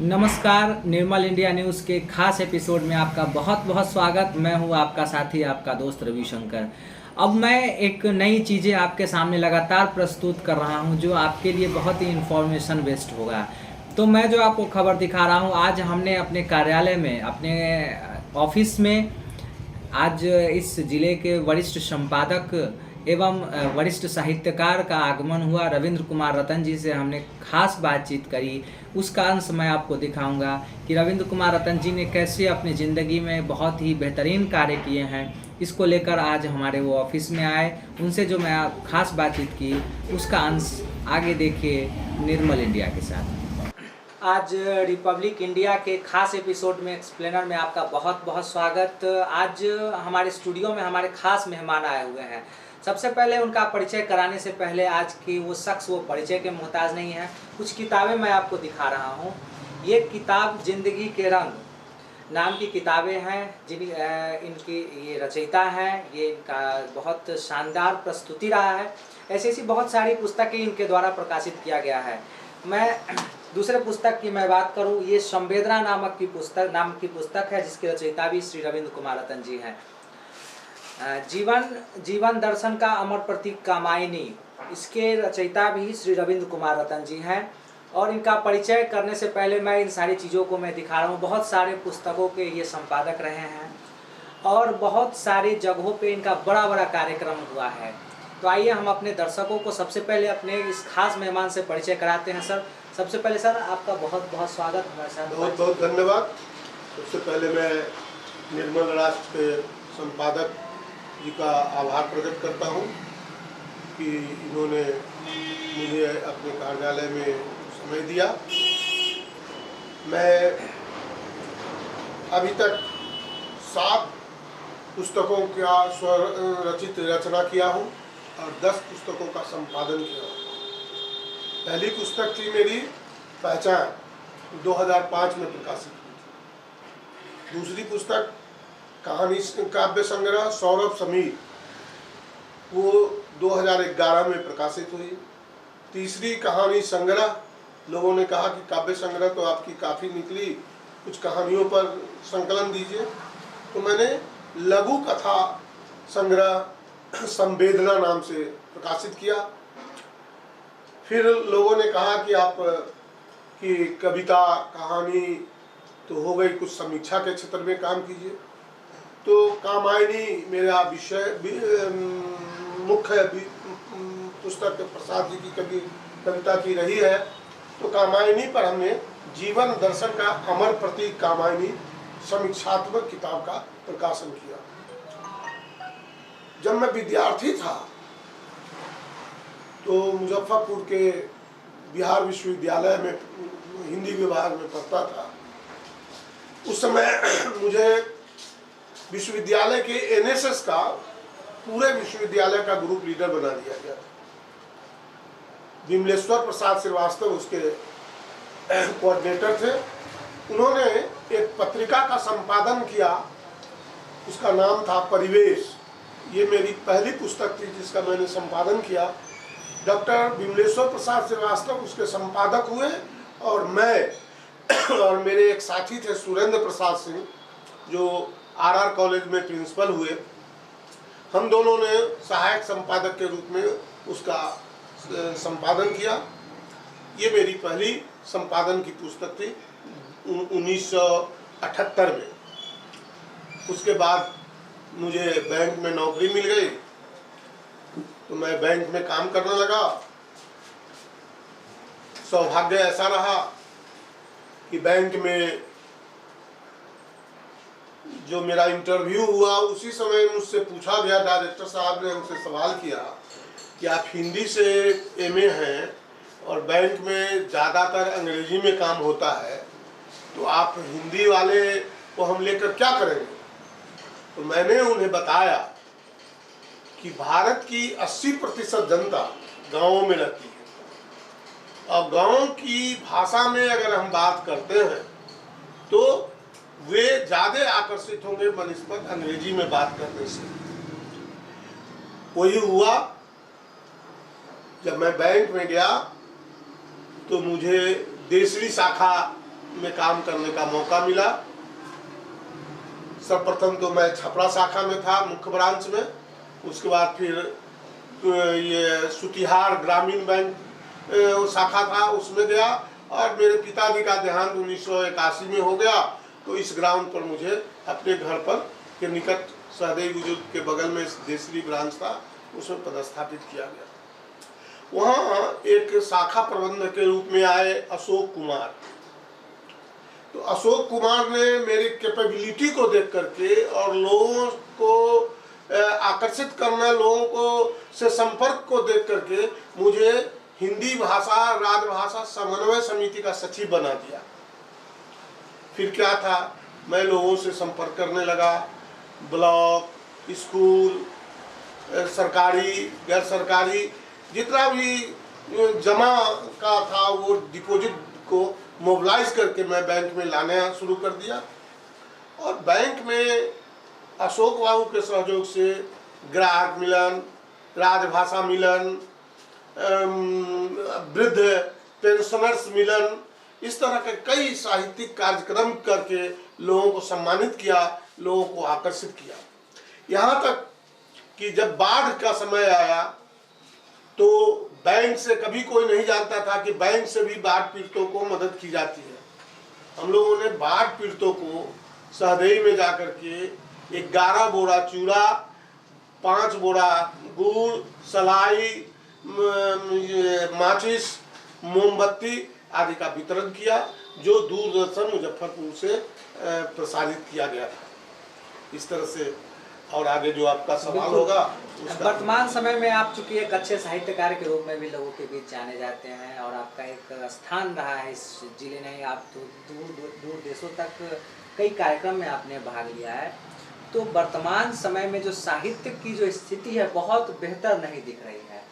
नमस्कार, निर्मल India news के खास एपिसोड में आपका बहुत बहुत स्वागत। मैं हूं आपका साथी, आपका दोस्त रविशंकर। अब मैं एक नई चीज़ें आपके सामने लगातार प्रस्तुत कर रहा हूं जो आपके लिए बहुत ही इंफॉर्मेशन बेस्ड होगा। तो मैं जो आपको खबर दिखा रहा हूं, आज हमने अपने कार्यालय में, अपने ऑफिस में, आज इस जिले के वरिष्ठ संपादक एवं वरिष्ठ साहित्यकार का आगमन हुआ। रविंद्र कुमार रतन जी से हमने खास बातचीत करी। उसका अंश मैं आपको दिखाऊंगा कि रविंद्र कुमार रतन जी ने कैसे अपनी ज़िंदगी में बहुत ही बेहतरीन कार्य किए हैं। इसको लेकर आज हमारे वो ऑफिस में आए, उनसे जो मैं खास बातचीत की उसका अंश आगे देखिए निर्मल इंडिया के साथ। आज रिपब्लिक इंडिया के खास एपिसोड में एक्सप्लेनर में आपका बहुत बहुत स्वागत। आज हमारे स्टूडियो में हमारे खास मेहमान आए हुए हैं। सबसे पहले उनका परिचय कराने से पहले, आज की वो शख्स वो परिचय के मोहताज नहीं है। कुछ किताबें मैं आपको दिखा रहा हूँ। ये किताब जिंदगी के रंग नाम की किताबें हैं, इनकी ये रचयिता हैं। ये इनका बहुत शानदार प्रस्तुति रहा है। ऐसी ऐसी बहुत सारी पुस्तकें इनके द्वारा प्रकाशित किया गया है। मैं दूसरे पुस्तक की मैं बात करूं, ये संवेदना नाम की पुस्तक है, जिसके रचयिता भी श्री रविंद्र कुमार रतन जी हैं। जीवन दर्शन का अमर प्रतीक कामायनी, इसके रचयिता भी श्री रविंद्र कुमार रतन जी हैं। और इनका परिचय करने से पहले मैं इन सारी चीज़ों को मैं दिखा रहा हूँ। बहुत सारे पुस्तकों के ये संपादक रहे हैं और बहुत सारी जगहों पे इनका बड़ा बड़ा कार्यक्रम हुआ है। तो आइए हम अपने दर्शकों को सबसे पहले अपने इस खास मेहमान से परिचय कराते हैं। सर, सबसे पहले सर आपका बहुत बहुत स्वागत हमारे साथ। बहुत बहुत धन्यवाद। सबसे पहले मैं निर्मल राष्ट्र के संपादक जी का आभार प्रकट करता हूं कि इन्होंने मुझे अपने कार्यालय में समय दिया। मैं अभी तक 7 पुस्तकों का स्वरचित रचना किया हूं और 10 पुस्तकों का संपादन किया हूं। पहली पुस्तक थी मेरी पहचान, 2005 में प्रकाशित हुई थी। दूसरी पुस्तक कहानी काव्य संग्रह सौरभ समीर, वो 2011 में प्रकाशित हुई। तीसरी कहानी संग्रह, लोगों ने कहा कि काव्य संग्रह तो आपकी काफ़ी निकली, कुछ कहानियों पर संकलन दीजिए। तो मैंने लघु कथा संग्रह संवेदना नाम से प्रकाशित किया। फिर लोगों ने कहा कि आप कि कविता कहानी तो हो गई, कुछ समीक्षा के क्षेत्र में काम कीजिए। तो कामायनी मेरा विषय मुख्य पुस्तक प्रसाद जी की कविता की रही है। तो कामायनी पर हमने जीवन दर्शन का अमर प्रतीक कामायनी समीक्षात्मक किताब का प्रकाशन किया। जब मैं विद्यार्थी था तो मुजफ्फरपुर के बिहार विश्वविद्यालय में हिंदी विभाग में पढ़ता था। उस समय मुझे विश्वविद्यालय के एनएसएस का, पूरे विश्वविद्यालय का ग्रुप लीडर बना दिया गया था। विमलेश्वर प्रसाद श्रीवास्तव उसके कोऑर्डिनेटर थे। उन्होंने एक पत्रिका का संपादन किया, उसका नाम था परिवेश। ये मेरी पहली पुस्तक थी जिसका मैंने संपादन किया। डॉक्टर विमलेश्वर प्रसाद श्रीवास्तव उसके संपादक हुए और मैं और मेरे एक साथी थे सुरेंद्र प्रसाद सिंह, जो आरआर कॉलेज में प्रिंसिपल हुए। हम दोनों ने सहायक संपादक के रूप में उसका संपादन किया। ये मेरी पहली संपादन की पुस्तक थी 1978 में। उसके बाद मुझे बैंक में नौकरी मिल गई, तो मैं बैंक में काम करने लगा। सौभाग्य ऐसा रहा कि बैंक में जो मेरा इंटरव्यू हुआ उसी समय मुझसे पूछा गया, डायरेक्टर साहब ने हमसे सवाल किया कि आप हिंदी से एमए हैं और बैंक में ज़्यादातर अंग्रेजी में काम होता है, तो आप हिंदी वाले को हम लेकर क्या करेंगे। तो मैंने उन्हें बताया कि भारत की 80% जनता गाँवों में रहती है और गाँव की भाषा में अगर हम बात करते हैं तो वे ज़्यादा आकर्षित होंगे बनिस्बत अंग्रेजी में बात करने से। वही हुआ। जब मैं बैंक में गया तो मुझे देसरी शाखा में काम करने का मौका मिला। सर्वप्रथम तो मैं छपरा शाखा में था, मुख्य ब्रांच में। उसके बाद फिर ये सुतिहार ग्रामीण बैंक शाखा था, उसमें गया। और मेरे पिताजी का देहांत 1981 में हो गया, तो इस ग्राउंड पर मुझे अपने घर पर के निकट सहदेव बुजुर्ग के बगल में देसरी ब्रांच था, उसमें पदस्थापित किया गया। वहाँ एक शाखा प्रबंधक के रूप में आए अशोक कुमार। तो अशोक कुमार ने मेरी कैपेबिलिटी को देख करके और लोगों को आकर्षित करना, लोगों को से संपर्क को देख करके मुझे हिंदी भाषा राजभाषा समन्वय समिति का सचिव बना दिया। फिर क्या था, मैं लोगों से संपर्क करने लगा। ब्लॉक, स्कूल, सरकारी गैर सरकारी जितना भी जमा का था वो डिपॉजिट को मोबिलाइज करके मैं बैंक में लाना शुरू कर दिया। और बैंक में अशोक बाबू के सहयोग से ग्राहक मिलन, राजभाषा मिलन, वृद्ध पेंशनर्स मिलन, इस तरह के कई साहित्यिक कार्यक्रम करके लोगों को सम्मानित किया, लोगों को आकर्षित किया। यहाँ तक कि जब बाढ़ का समय आया तो बैंक से कभी कोई नहीं जानता था कि बैंक से भी बाढ़ पीड़ितों को मदद की जाती है। हम लोगों ने बाढ़ पीड़ितों को सहदेई में जाकर के 11 बोरा चूड़ा, 5 बोरा गुड़, सलाई, माचिस, मोमबत्ती आदि का वितरण किया, जो दूरदर्शन मुजफ्फरपुर से प्रसारित किया गया था। इस तरह से और आगे जो आपका सवाल होगा वर्तमान समय में आप चूंकि एक अच्छे साहित्यकार के रूप में भी लोगों के बीच जाने जाते हैं और आपका एक स्थान रहा है इस जिले ने, आप तो दूर देशों तक कई कार्यक्रम में आपने भाग लिया है। तो वर्तमान समय में जो साहित्य की जो स्थिति है बहुत बेहतर नहीं दिख रही है।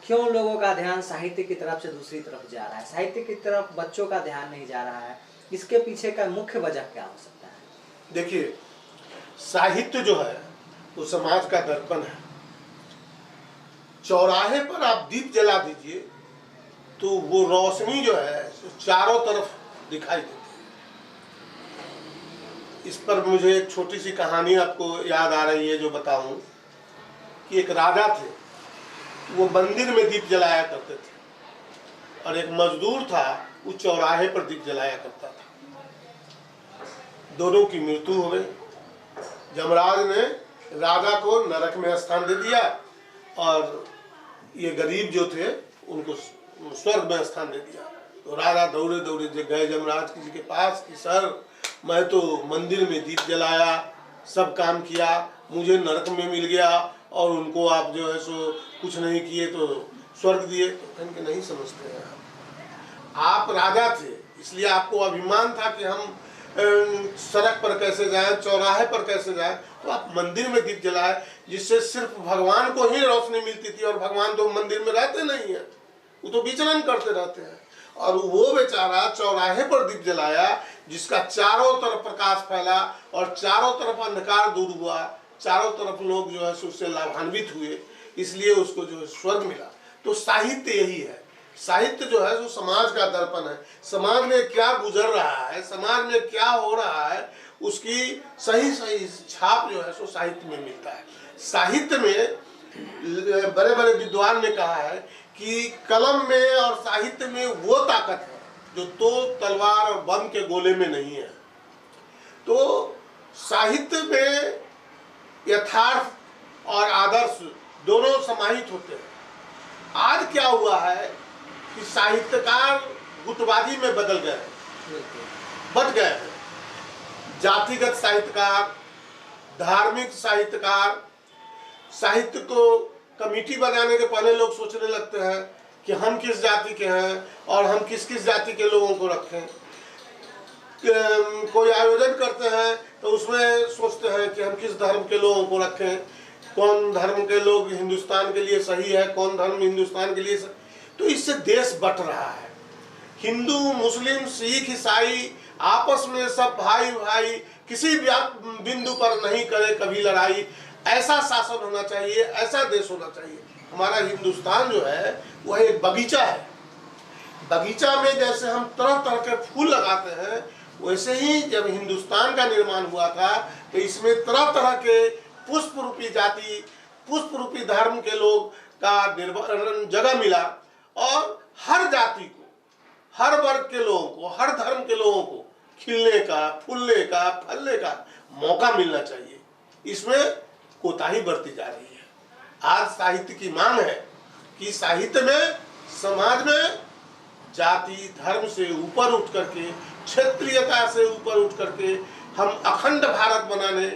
क्यों लोगों का ध्यान साहित्य की तरफ से दूसरी तरफ जा रहा है, साहित्य की तरफ बच्चों का ध्यान नहीं जा रहा है? इसके पीछे का मुख्य वजह क्या हो सकता है? देखिए, साहित्य जो है वो समाज का दर्पण है। चौराहे पर आप दीप जला दीजिए तो वो रोशनी जो है चारों तरफ दिखाई देती है। इस पर मुझे एक छोटी सी कहानी आपको याद आ रही है जो बताऊं कि एक राजा थे, वो मंदिर में दीप जलाया करते थे और एक मजदूर था, वो चौराहे पर दीप जलाया करता था। दोनों की मृत्यु हो गई। जमराज ने राजा को नरक में स्थान दे दिया और ये गरीब जो थे उनको स्वर्ग में स्थान दे दिया। तो राजा दौड़े दौड़े गए जमराज जी के पास कि सर, मैं तो मंदिर में दीप जलाया, सब काम किया, मुझे नरक में मिल गया और उनको आप जो है सो कुछ नहीं किए तो स्वर्ग दिए। तो इनके नहीं समझते हैं। आप राजा थे इसलिए आपको अभिमान था कि हम सड़क पर कैसे जाएं, चौराहे पर कैसे जाएं, तो आप मंदिर में दीप जलाए, जिससे सिर्फ भगवान को ही रोशनी मिलती थी। और भगवान तो मंदिर में रहते नहीं है, वो तो विचरण करते रहते हैं। और वो बेचारा चौराहे पर दीप जलाया, जिसका चारों तरफ प्रकाश फैला और चारों तरफ अंधकार दूर हुआ, चारों तरफ लोग जो है उससे लाभान्वित हुए, इसलिए उसको जो है स्वर्ग मिला। तो साहित्य यही है। साहित्य जो है जो समाज का दर्पण है। समाज में क्या गुजर रहा है, समाज में क्या हो रहा है, उसकी सही सही छाप जो है सो साहित्य में मिलता है। साहित्य में बड़े बड़े विद्वान ने कहा है कि कलम में और साहित्य में वो ताकत है जो तोप, तलवार और बम के गोले में नहीं है। तो साहित्य में यथार्थ और आदर्श दोनों समाहित होते हैं। आज क्या हुआ है कि साहित्यकार गुटबाजी में बदल गए, बच गए हैं। जातिगत साहित्यकार, धार्मिक साहित्यकार, साहित्य को कमेटी बनाने के पहले लोग सोचने लगते हैं कि हम किस जाति के हैं और हम किस किस जाति के लोगों को रखें। कोई आयोजन करते हैं तो उसमें सोचते हैं कि हम किस धर्म के लोगों को रखें, कौन धर्म के लोग हिंदुस्तान के लिए सही है, कौन धर्म हिंदुस्तान के लिए सही। तो इससे देश बट रहा है। हिंदू, मुस्लिम, सिख, ईसाई आपस में सब भाई भाई, किसी बिंदु पर नहीं करे कभी लड़ाई। ऐसा शासन होना चाहिए, ऐसा देश होना चाहिए। हमारा हिंदुस्तान जो है वह एक बगीचा है। बगीचा में जैसे हम तरह तरह के फूल लगाते हैं, वैसे ही जब हिंदुस्तान का निर्माण हुआ था तो इसमें तरह तरह के पुष्प रूपी जाति, पुष्प रूपी धर्म के लोग का जगह मिला और हर जाति को, हर वर्ग के लोगों को, हर धर्म के लोगों को खिलने का, फूलने का, फलने का मौका मिलना चाहिए। इसमें कोताही बरती जा रही है। आज साहित्य की मांग है कि साहित्य में, समाज में जाति धर्म से ऊपर उठ करके, क्षेत्रीयता से ऊपर उठ करके हम अखंड भारत बनाने,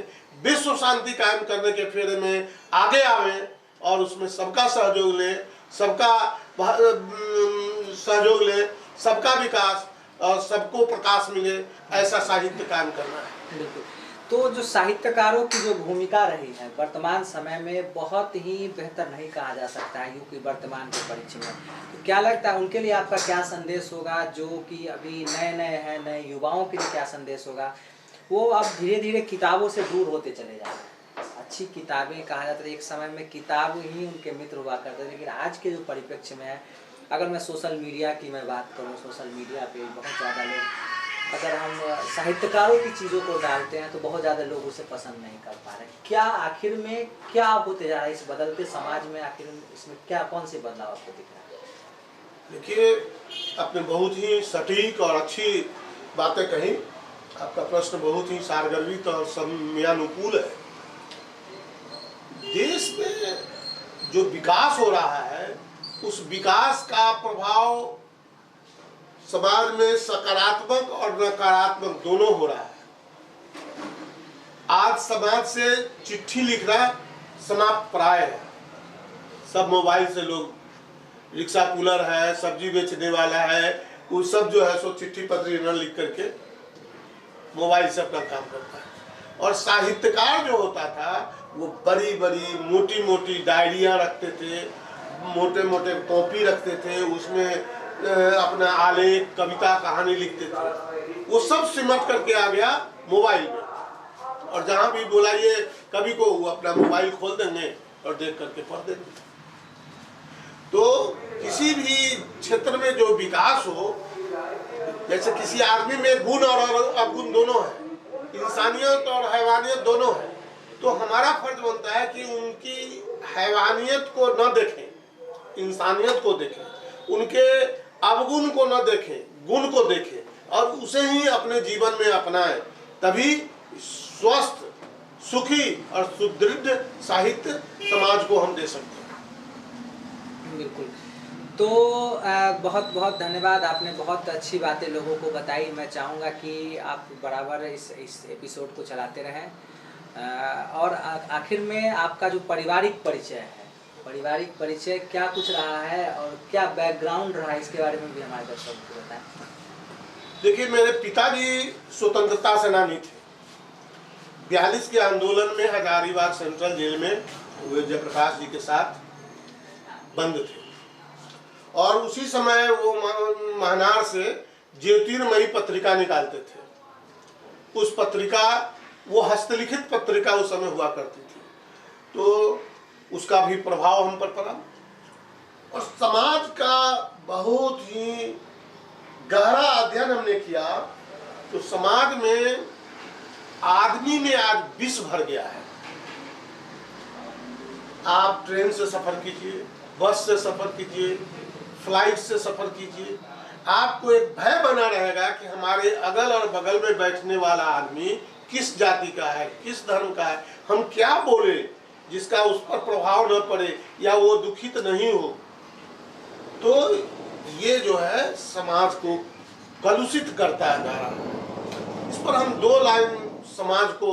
विश्व शांति कायम करने के फेरे में आगे आवें और उसमें सबका सहयोग लें, सबका सहयोग लें, सबका विकास और सबको प्रकाश मिले, ऐसा साहित्य कायम करना है। बिल्कुल। तो जो साहित्यकारों की जो भूमिका रही है वर्तमान समय में, बहुत ही बेहतर नहीं कहा जा सकता है क्योंकि वर्तमान के परिचय में, तो क्या लगता है उनके लिए आपका क्या संदेश होगा, जो कि अभी नए नए हैं, नए युवाओं के लिए क्या संदेश होगा? वो अब धीरे धीरे किताबों से दूर होते चले जा रहे हैं। अच्छी किताबें कहा जाता है, एक समय में किताब ही उनके मित्र हुआ करते थे, लेकिन आज के जो परिप्रेक्ष्य में है, अगर मैं सोशल मीडिया की मैं बात करूँ, सोशल मीडिया पे बहुत ज़्यादा लोग, अगर हम साहित्यकारों की चीज़ों को डालते हैं तो बहुत ज़्यादा लोग उसे पसंद नहीं कर पा रहे। क्या आखिर में क्या होते जा रहा है इस बदलते समाज में? आखिर इसमें क्या, कौन से बदलाव आपको दिख रहा है? देखिए, आपने बहुत ही सटीक और अच्छी बातें कही। आपका प्रश्न बहुत ही सारगर्भित और समयानुकूल है। देश में जो विकास हो रहा है, उस विकास का प्रभाव समाज में सकारात्मक और नकारात्मक दोनों हो रहा है। आज समाज से चिट्ठी लिखना समाप्त प्राय है। सब मोबाइल से, लोग रिक्शा कूलर है, सब्जी बेचने वाला है, वो सब जो है सो चिट्ठी पत्री न लिख करके मोबाइल से अपना काम करता है। और साहित्यकार जो होता था वो बड़ी बड़ी मोटी मोटी डायरियाँ रखते थे, मोटे मोटे कॉपी रखते थे, उसमें अपना आलेख, कविता, कहानी लिखते थे। वो सब सिमट करके आ गया मोबाइल में, और जहाँ भी बुलाइए कवि को, वो अपना मोबाइल खोल देंगे और देख करके पढ़ देंगे। तो किसी भी क्षेत्र में जो विकास हो, जैसे किसी आदमी में गुण और अवगुण दोनों है, इंसानियत और हैवानियत दोनों है, तो हमारा फर्ज बनता है कि उनकी हैवानियत को न देखें, इंसानियत को देखें, उनके अवगुण को न देखें, गुण को देखें और उसे ही अपने जीवन में अपनाएं। तभी स्वस्थ, सुखी और सुदृढ़ साहित्य समाज को हम दे सकते हैं। बिल्कुल। तो बहुत बहुत धन्यवाद, आपने बहुत अच्छी बातें लोगों को बताई। मैं चाहूँगा कि आप बराबर इस एपिसोड को चलाते रहें। और आखिर में आपका जो पारिवारिक परिचय है, पारिवारिक परिचय क्या कुछ रहा है और क्या बैकग्राउंड रहा है, इसके बारे में भी हमारे दर्शकों को बताएं। देखिए, मेरे पिताजी स्वतंत्रता सेनानी थे। 42 के आंदोलन में हजारीबाग सेंट्रल जेल में वे जयप्रकाश जी के साथ बंद थे, और उसी समय वो महनार से ज्योतिर्मयी पत्रिका निकालते थे। उस पत्रिका, वो हस्तलिखित पत्रिका उस समय हुआ करती थी, तो उसका भी प्रभाव हम पर पड़ा। और समाज का बहुत ही गहरा अध्ययन हमने किया, तो समाज में आदमी में आज विष भर गया है। आप ट्रेन से सफर कीजिए, बस से सफर कीजिए, फ्लाइट से सफर कीजिए, आपको एक भय बना रहेगा कि हमारे अगल और बगल में बैठने वाला आदमी किस जाति का है, किस धर्म का है, हम क्या बोले जिसका उस पर प्रभाव न पड़े या वो दुखित नहीं हो। तो ये जो है समाज को कलुषित करता है जा रहा है। इस पर हम 2 लाइन समाज को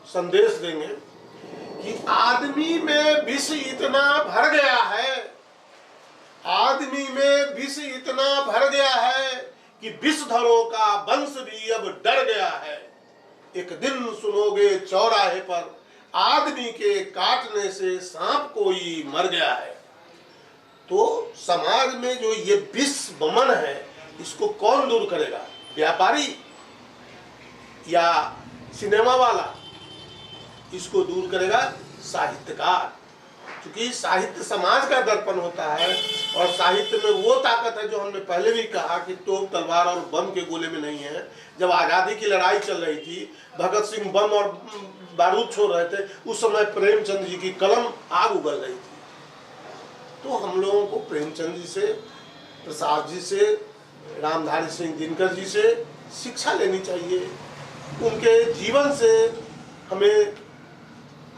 संदेश देंगे कि आदमी में विष इतना भर गया है, आदमी में विष इतना भर गया है कि विषधरों का वंश भी अब डर गया है। एक दिन सुनोगे चौराहे पर, आदमी के काटने से सांप कोई मर गया है। तो समाज में जो ये विष वमन है, इसको कौन दूर करेगा? व्यापारी या सिनेमा वाला? इसको दूर करेगा साहित्यकार, क्योंकि साहित्य समाज का दर्पण होता है और साहित्य में वो ताकत है जो हमने पहले भी कहा कि तोप तलवार और बम के गोले में नहीं है। जब आज़ादी की लड़ाई चल रही थी, भगत सिंह बम और बारूद छोड़ रहे थे, उस समय प्रेमचंद जी की कलम आग उगल रही थी। तो हम लोगों को प्रेमचंद जी से, प्रसाद जी से, रामधारी सिंह दिनकर जी से शिक्षा लेनी चाहिए। उनके जीवन से हमें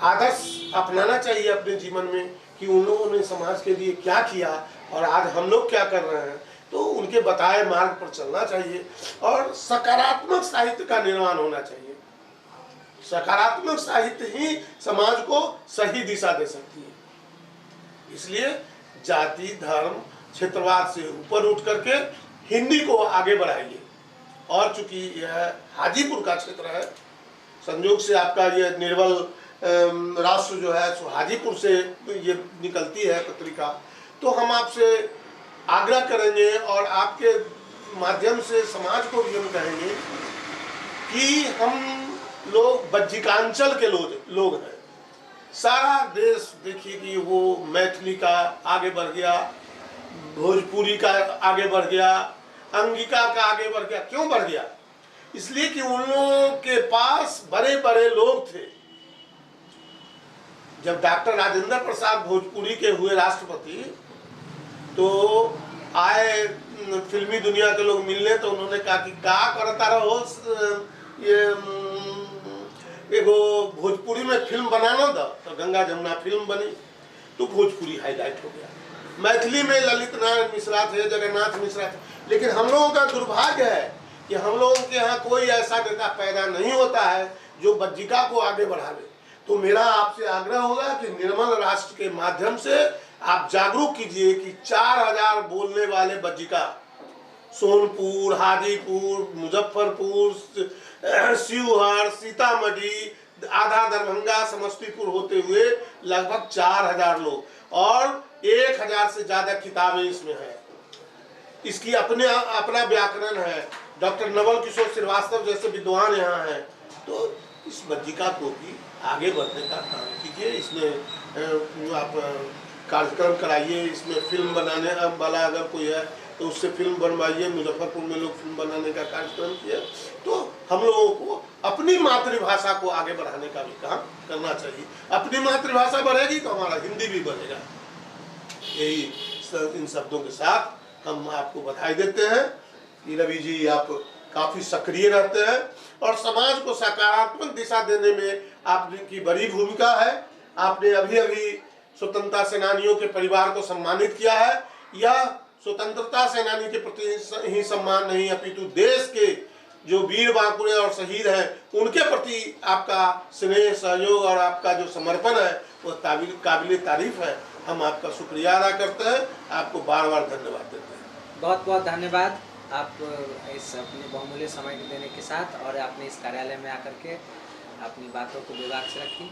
आदर्श अपनाना चाहिए अपने जीवन में कि उन लोगों ने समाज के लिए क्या किया और आज हम लोग क्या कर रहे हैं। तो उनके बताए मार्ग पर चलना चाहिए और सकारात्मक साहित्य का निर्माण होना चाहिए। सकारात्मक साहित्य ही समाज को सही दिशा दे सकती है। इसलिए जाति, धर्म, क्षेत्रवाद से ऊपर उठ करके हिंदी को आगे बढ़ाइए। और चूंकि यह हाजीपुर का क्षेत्र है, संयोग से आपका यह निर्बल राष्ट्र जो है सो हाजीपुर से ये निकलती है पत्रिका, तो हम आपसे आग्रह करेंगे और आपके माध्यम से समाज को भी हम कहेंगे कि हम लोग बज्जिकांचल के लोग हैं। सारा देश देखिए कि वो मैथिली का आगे बढ़ गया, भोजपुरी का आगे बढ़ गया, अंगिका का आगे बढ़ गया। क्यों बढ़ गया? इसलिए कि उन लोगों के पास बड़े बड़े लोग थे। जब डॉक्टर राजेंद्र प्रसाद भोजपुरी के हुए राष्ट्रपति तो आए फिल्मी दुनिया के लोग मिलने, तो उन्होंने कहा कि का करता रहो, ये एगो भोजपुरी में फिल्म बनाना दो। तो गंगा जमुना फिल्म बनी तो भोजपुरी हाईलाइट हो गया। मैथिली में ललित नारायण मिश्रा थे, जगन्नाथ मिश्रा थे। लेकिन हम लोगों का दुर्भाग्य है कि हम लोगों के यहाँ कोई ऐसा नेता पैदा नहीं होता है जो बज्जिका को आगे बढ़ावे। तो मेरा आपसे आग्रह होगा कि निर्मल राष्ट्र के माध्यम से आप जागरूक कीजिए कि 4000 बोलने वाले बज्जिका सोनपुर, हाजीपुर, मुजफ्फरपुर, शिवहर, सीतामढ़ी, आधा दरभंगा, समस्तीपुर होते हुए लगभग 4000 लोग और 1000 से ज्यादा किताबें इसमें है। इसकी अपना व्याकरण है। डॉक्टर नवल किशोर श्रीवास्तव जैसे विद्वान यहाँ हैं। तो इस बज्जिका को भी आगे बढ़ने का काम कीजिए। इसमें आप कार्यक्रम कराइए, इसमें फिल्म बनाने वाला अगर कोई है तो उससे फिल्म बनवाइए। मुजफ्फरपुर में लोग फिल्म बनाने का कार्यक्रम किया। तो हम लोगों को अपनी मातृभाषा को आगे बढ़ाने का भी काम करना चाहिए। अपनी मातृभाषा बढ़ेगी तो हमारा हिंदी भी बढ़ेगा। यही इन शब्दों के साथ हम आपको बधाई देते हैं कि रवि जी आप काफ़ी सक्रिय रहते हैं और समाज को सकारात्मक दिशा देने में आपकी बड़ी भूमिका है। आपने अभी अभी स्वतंत्रता सेनानियों के परिवार को सम्मानित किया है। यह स्वतंत्रता सेनानी के प्रति ही सम्मान नहीं अपितु देश के जो वीर बांकुरे और शहीद हैं उनके प्रति आपका स्नेह, सहयोग और आपका जो समर्पण है वह काबिल तारीफ है। हम आपका शुक्रिया अदा करते हैं, आपको बार बार धन्यवाद देते हैं। बहुत बहुत धन्यवाद आप इस अपने बहुमूल्य समय देने के साथ और आपने इस कार्यालय में आकर के अपनी बातों को विभाग से रखी।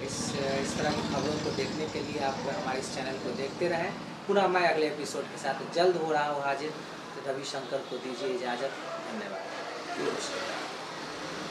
इस तरह की खबरों को देखने के लिए आप हमारे इस चैनल को देखते रहें। पुनः मैं अगले एपिसोड के साथ जल्द हो रहा हूँ हाजिर। तो रविशंकर को दीजिए इजाज़त। धन्यवाद। नमस्कार।